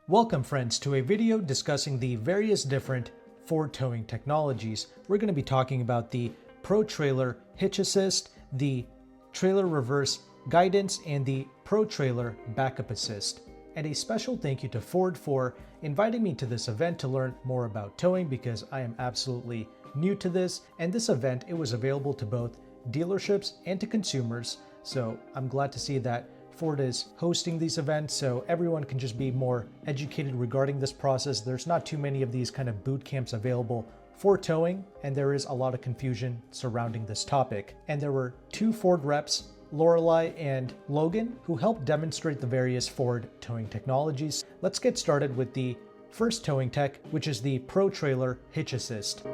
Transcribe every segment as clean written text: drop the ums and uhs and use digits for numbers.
Welcome friends to a video discussing the various different Ford towing technologies. We're going to be talking about the Pro Trailer Hitch Assist, the Trailer Reverse Guidance, and the Pro Trailer Backup Assist. And a special thank you to Ford for inviting me to this event to learn more about towing, because I am absolutely new to this. And this event, it was available to both dealerships and to consumers. So I'm glad to see that Ford is hosting these events so everyone can just be more educated regarding this process. There's not too many of these kind of boot camps available for towing, and there is a lot of confusion surrounding this topic. And there were two Ford reps, Lorelei and Logan, who helped demonstrate the various Ford towing technologies. Let's get started with the first towing tech, which is the Pro Trailer Hitch Assist.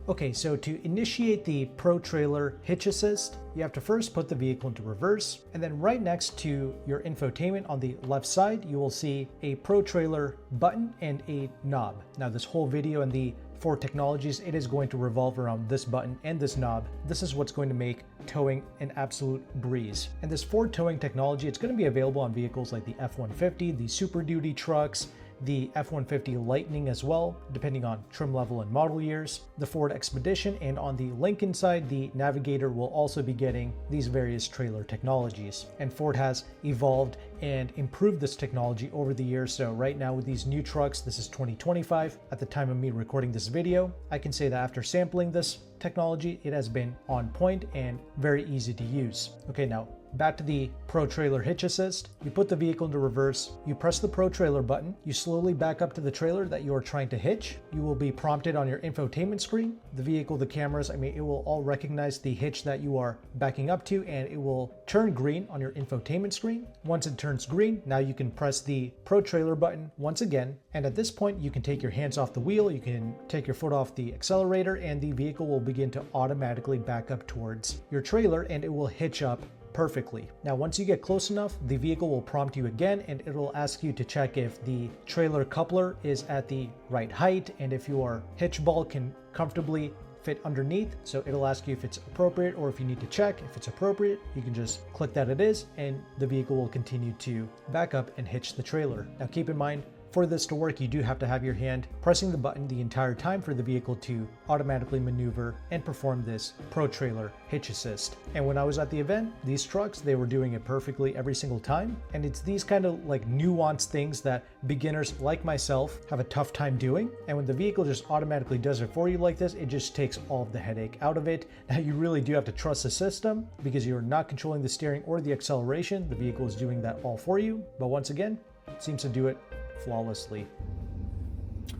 Okay, so to initiate the Pro Trailer Hitch Assist, you have to first put the vehicle into reverse, and then right next to your infotainment on the left side, you will see a Pro Trailer button and a knob. Now this whole video and the Ford technologies, it is going to revolve around this button and this knob. This is what's going to make towing an absolute breeze. And this Ford towing technology, it's going to be available on vehicles like the F-150, the Super Duty trucks, the F-150 Lightning as well, depending on trim level and model years, the Ford Expedition, and on the Lincoln side, the Navigator will also be getting these various trailer technologies. And Ford has evolved and improved this technology over the years. So right now with these new trucks, this is 2025. At the time of me recording this video, I can say that after sampling this technology, it has been on point and very easy to use. Okay, now back to the Pro Trailer Hitch Assist. You put the vehicle into reverse, you press the Pro Trailer button, you slowly back up to the trailer that you are trying to hitch. You will be prompted on your infotainment screen. The vehicle, the cameras, it will all recognize the hitch that you are backing up to, and it will turn green on your infotainment screen. Once it turns green, now you can press the Pro Trailer button once again, and at this point you can take your hands off the wheel, you can take your foot off the accelerator, and the vehicle will begin to automatically back up towards your trailer, and it will hitch up perfectly. Now, once you get close enough, the vehicle will prompt you again, and it'll ask you to check if the trailer coupler is at the right height and if your hitch ball can comfortably fit underneath. So it'll ask you if it's appropriate, or if you need to check if it's appropriate, you can just click that it is, and the vehicle will continue to back up and hitch the trailer. Now keep in mind, for this to work, you do have to have your hand pressing the button the entire time for the vehicle to automatically maneuver and perform this Pro Trailer Hitch Assist. And when I was at the event, these trucks, they were doing it perfectly every single time. And it's these kind of like nuanced things that beginners like myself have a tough time doing. And when the vehicle just automatically does it for you like this, it just takes all of the headache out of it. Now you really do have to trust the system, because you're not controlling the steering or the acceleration. The vehicle is doing that all for you. But once again, it seems to do it flawlessly.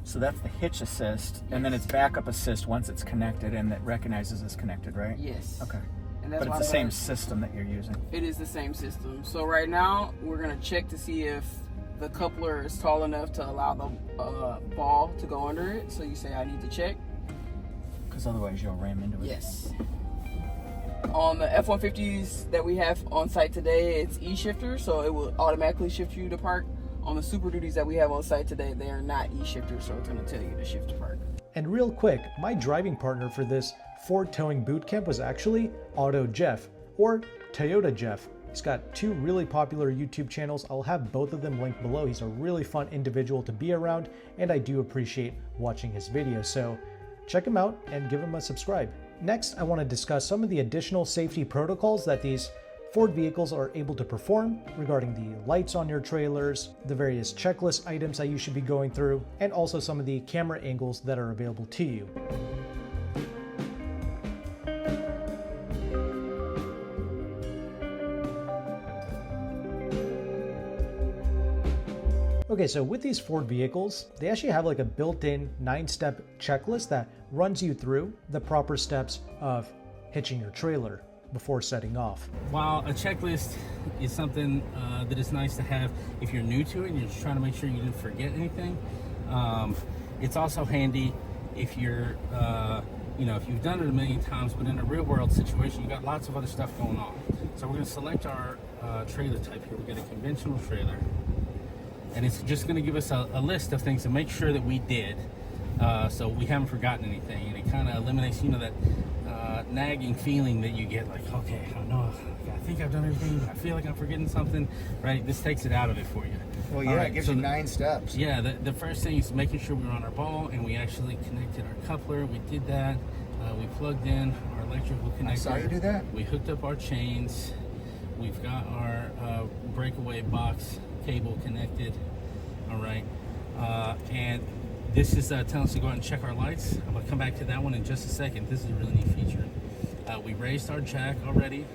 So that's the hitch assist, and then it's backup assist once it's connected and it recognizes it's connected, right? Yes. Okay. And that's but it's the same system that you're using. It is the same system. So right now we're gonna check to see if the coupler is tall enough to allow the ball to go under it. So you say, I need to check. Because otherwise you'll ram into it. Yes. On the F-150s that we have on site today, it's E-shifter, so it will automatically shift you to park. On the Super Duties that we have on site today, they are not E-shifters, so it's going to tell you to shift to park. And real quick, my driving partner for this Ford towing bootcamp was actually Auto Jeff, or Toyota Jeff. He's got two really popular YouTube channels. I'll have both of them linked below. He's a really fun individual to be around, and I do appreciate watching his videos. So check him out and give him a subscribe. Next, I want to discuss some of the additional safety protocols that these Ford vehicles are able to perform regarding the lights on your trailers, the various checklist items that you should be going through, and also some of the camera angles that are available to you. Okay, so with these Ford vehicles, they actually have like a built-in 9-step checklist that runs you through the proper steps of hitching your trailer before setting off. While a checklist is something that is nice to have if you're new to it and you're just trying to make sure you didn't forget anything, it's also handy if you're, if you've done it a million times, but in a real world situation, you got lots of other stuff going on. So we're going to select our trailer type here. We've got a conventional trailer, and it's just going to give us a list of things to make sure that we did So we haven't forgotten anything, and it kind of eliminates, you know, that nagging feeling that you get, like, okay, I think I've done everything, but I feel like I'm forgetting something, right? This takes it out of it for you. Well, yeah, it gives you 9 steps. Yeah, the first thing is making sure we're on our ball, and we actually connected our coupler. We did that. We plugged in our electrical connector. I saw you do that. We hooked up our chains. We've got our breakaway box cable connected. All right, and this is telling us to go ahead and check our lights. I'm gonna come back to that one in just a second. This is a really neat feature. We raised our jack already.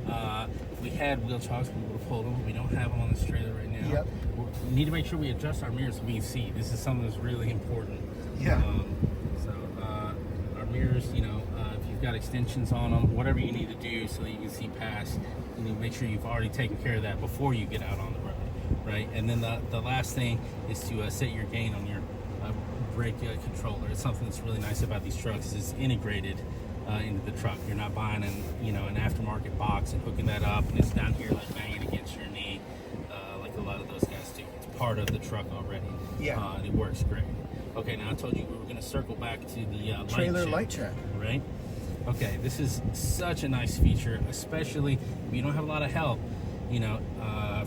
If we had wheel chocks, we would have pulled them, but we don't have them on this trailer right now. Yep. We need to make sure we adjust our mirrors so we can see. This is something that's really important. Yeah. Our mirrors, you know, if you've got extensions on them, whatever you need to do so that you can see past, you need to make sure you've already taken care of that before you get out on the road, right? And then the last thing is to set your gain on your brake controller. It's something that's really nice about these trucks. It's integrated into the truck. You're not buying an aftermarket box and hooking that up, and it's down here like banging against your knee, like a lot of those guys do. It's part of the truck already. Yeah. And it works great. Okay, now I told you we were going to circle back to the Trailer light check. Right? Okay, this is such a nice feature, especially if you don't have a lot of help. You know,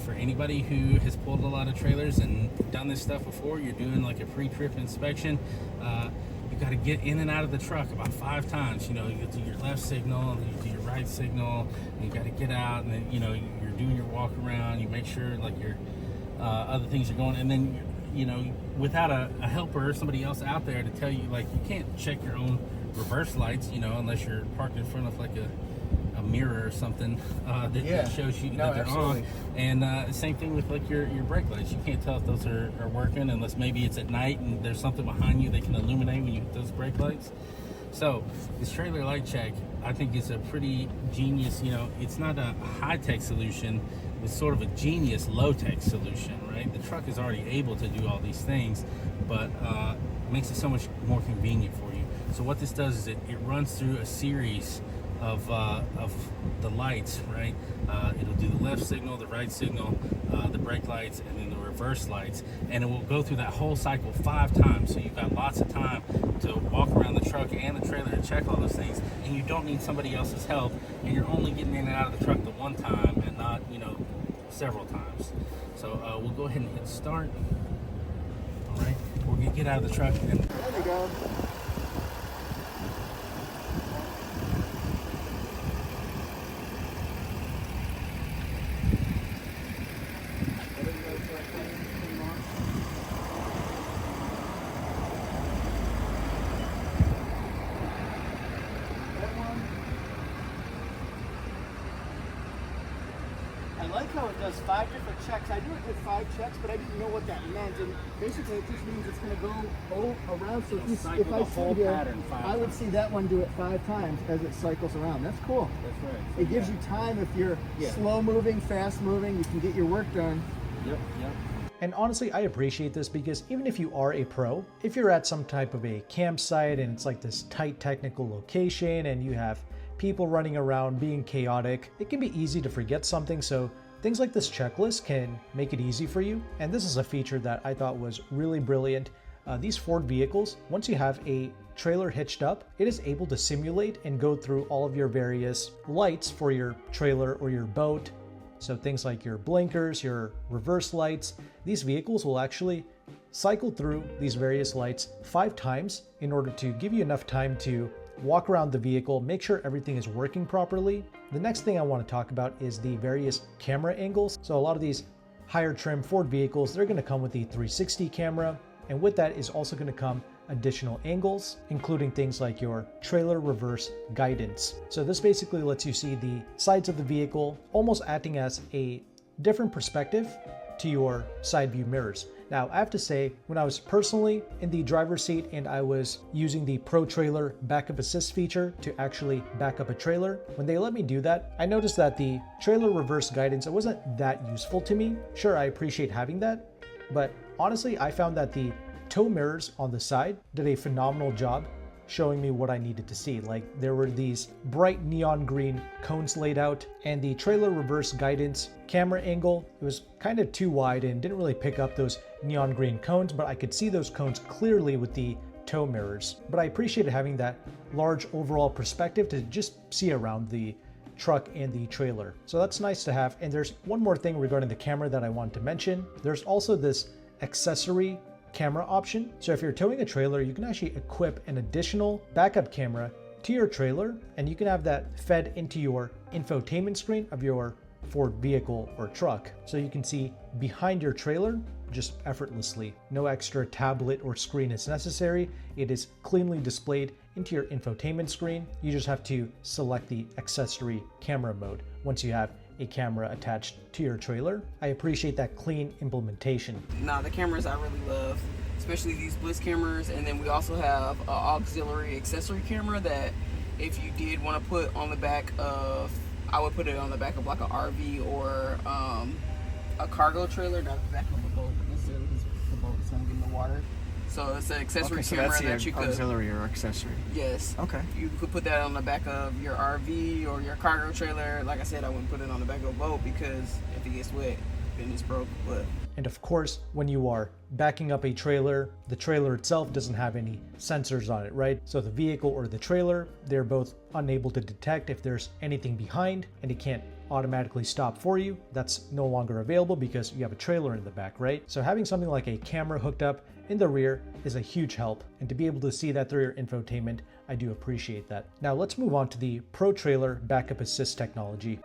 for anybody who has pulled a lot of trailers and done this stuff before, you're doing like a pre-trip inspection. You got to get in and out of the truck about 5 times. You know, you do your left signal, and you do your right signal, and you got to get out, and then, you know, you're doing your walk around. You make sure like your other things are going, and then, you know, without a helper or somebody else out there to tell you, like, you can't check your own reverse lights, you know, unless you're parked in front of like a mirror or something that shows you that they're absolutely. on. And same thing with like your brake lights. You can't tell if those are working unless maybe it's at night and there's something behind you that can illuminate when you hit those brake lights. So this trailer light check, I think, is a pretty genius, you know, it's not a high-tech solution, it's sort of a genius low-tech solution, right? The truck is already able to do all these things, but makes it so much more convenient for you. So what this does is it runs through a series of the lights, right? It'll do the left signal, the right signal, the brake lights, and then the reverse lights, and it will go through that whole cycle 5 times. So you've got lots of time to walk around the truck and the trailer and check all those things, and you don't need somebody else's help, and you're only getting in and out of the truck the one time and not, you know, several times. So we'll go ahead and hit start. All right, we're gonna get out of the truck and There we go. I like how it does 5 different checks. I knew it did 5 checks, but I didn't know what that meant. And basically, it just means it's going to go around. So if I whole sit here, pattern 5 I would times. see that one do it 5 times as it cycles around. That's cool. That's right. It gives you time if you're slow moving, fast moving. You can get your work done. Yep. And honestly, I appreciate this because even if you are a pro, if you're at some type of a campsite and it's like this tight technical location and you have people running around being chaotic, it can be easy to forget something. So things like this checklist can make it easy for you. And this is a feature that I thought was really brilliant. These Ford vehicles, once you have a trailer hitched up, it is able to simulate and go through all of your various lights for your trailer or your boat. So things like your blinkers, your reverse lights, these vehicles will actually cycle through these various lights 5 times in order to give you enough time to walk around the vehicle, make sure everything is working properly. The next thing I want to talk about is the various camera angles. So a lot of these higher trim Ford vehicles, they're going to come with the 360 camera, and with that is also going to come additional angles, including things like your trailer reverse guidance. So this basically lets you see the sides of the vehicle, almost acting as a different perspective to your side view mirrors. Now, I have to say, when I was personally in the driver's seat and I was using the Pro Trailer Backup Assist feature to actually back up a trailer, when they let me do that, I noticed that the trailer reverse guidance, it wasn't that useful to me. Sure, I appreciate having that, but honestly, I found that the tow mirrors on the side did a phenomenal job showing me what I needed to see. Like, there were these bright neon green cones laid out, and the trailer reverse guidance camera angle, it was kind of too wide and didn't really pick up those neon green cones, but I could see those cones clearly with the tow mirrors, but I appreciated having that large overall perspective to just see around the truck and the trailer. So that's nice to have. And there's one more thing regarding the camera that I wanted to mention. There's also this accessory camera option. So if you're towing a trailer, you can actually equip an additional backup camera to your trailer, and you can have that fed into your infotainment screen of your Ford vehicle or truck. So you can see behind your trailer just effortlessly. No extra tablet or screen is necessary. It is cleanly displayed into your infotainment screen. You just have to select the accessory camera mode once you have a camera attached to your trailer. I appreciate that clean implementation. Nah, the cameras I really love, especially these Bliss cameras. And then we also have an auxiliary accessory camera that if you did want to put on the back of, I would put it on the back of like an RV or a cargo trailer, not the back of a boat necessarily, because the boat is going to get in the water. So it's an accessory so camera that's the that you could. auxiliary or accessory. Yes. Okay. You could put that on the back of your RV or your cargo trailer. Like I said, I wouldn't put it on the back of a boat because if it gets wet, then it's broke. But And of course, when you are backing up a trailer, the trailer itself doesn't have any sensors on it, right? So the vehicle or the trailer, they're both unable to detect if there's anything behind, and it can't automatically stop for you. That's no longer available because you have a trailer in the back, right? So having something like a camera hooked up in the rear is a huge help, and to be able to see that through your infotainment, I do appreciate that. Now let's move on to the Pro Trailer Backup Assist technology.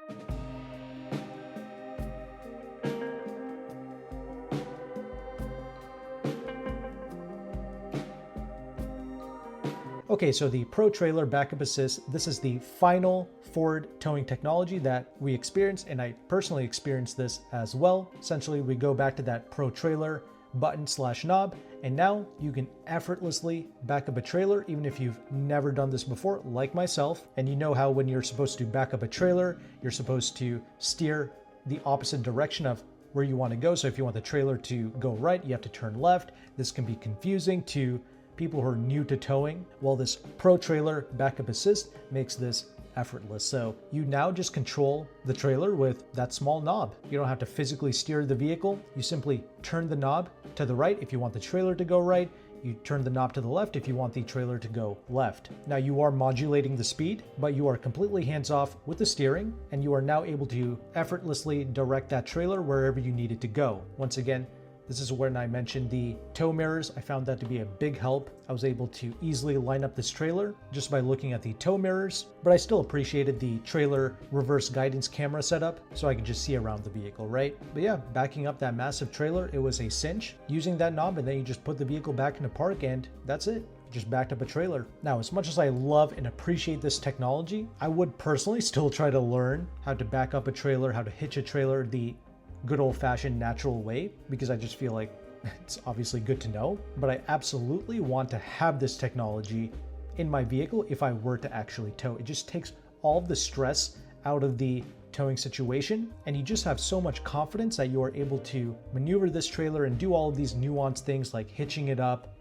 Okay, so the Pro Trailer Backup Assist, this is the final Ford towing technology that we experienced, and I personally experienced this as well. Essentially, we go back to that Pro Trailer button/knob, and now you can effortlessly back up a trailer, even if you've never done this before, like myself. And you know how when you're supposed to back up a trailer, you're supposed to steer the opposite direction of where you want to go. So if you want the trailer to go right, you have to turn left. This can be confusing to people who are new to towing. Well, this Pro Trailer Backup Assist makes this effortless. So you now just control the trailer with that small knob. You don't have to physically steer the vehicle. You simply turn the knob to the right if you want the trailer to go right. You turn the knob to the left if you want the trailer to go left. Now you are modulating the speed, but you are completely hands-off with the steering, and you are now able to effortlessly direct that trailer wherever you need it to go. Once again, this is when I mentioned the tow mirrors. I found that to be a big help. I was able to easily line up this trailer just by looking at the tow mirrors, but I still appreciated the trailer reverse guidance camera setup so I could just see around the vehicle, right? But yeah, backing up that massive trailer, it was a cinch. Using that knob, and then you just put the vehicle back into park, and that's it. Just backed up a trailer. Now, as much as I love and appreciate this technology, I would personally still try to learn how to back up a trailer, how to hitch a trailer the good old-fashioned natural way, because I just feel like it's obviously good to know, but I absolutely want to have this technology in my vehicle if I were to actually tow. It just takes all of the stress out of the towing situation, and you just have so much confidence that you are able to maneuver this trailer and do all of these nuanced things like hitching it up,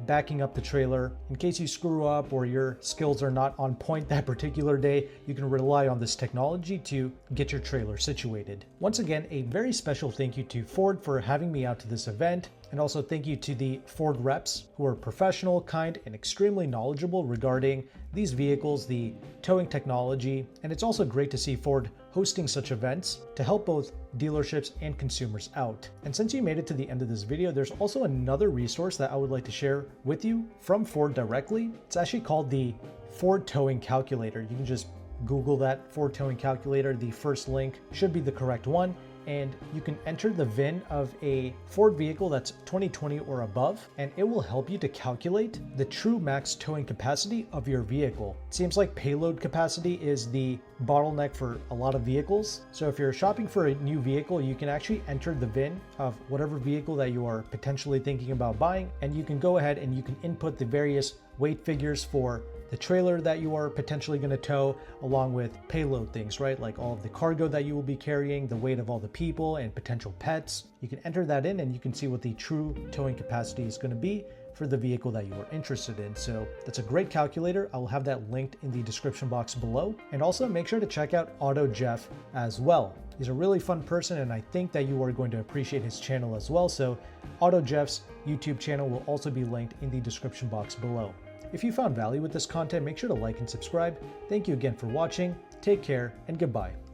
backing up the trailer. In case you screw up or your skills are not on point that particular day, you can rely on this technology to get your trailer situated. Once again, a very special thank you to Ford for having me out to this event, and also thank you to the Ford reps who are professional, kind, and extremely knowledgeable regarding these vehicles, the towing technology. And it's also great to see Ford hosting such events to help both dealerships and consumers out. And since you made it to the end of this video, there's also another resource that I would like to share with you from Ford directly. It's actually called the Ford Towing Calculator. You can just Google that, Ford Towing Calculator. The first link should be the correct one, and you can enter the VIN of a Ford vehicle that's 2020 or above, and it will help you to calculate the true max towing capacity of your vehicle. It seems like payload capacity is the bottleneck for a lot of vehicles. So if you're shopping for a new vehicle, you can actually enter the VIN of whatever vehicle that you are potentially thinking about buying, and you can go ahead and you can input the various weight figures for the trailer that you are potentially going to tow, along with payload things, right? Like all of the cargo that you will be carrying, the weight of all the people and potential pets. You can enter that in and you can see what the true towing capacity is going to be for the vehicle that you are interested in. So that's a great calculator. I will have that linked in the description box below. And also make sure to check out Auto Jeff as well. He's a really fun person, and I think that you are going to appreciate his channel as well. So Auto Jeff's YouTube channel will also be linked in the description box below. If you found value with this content, make sure to like and subscribe. Thank you again for watching. Take care and goodbye.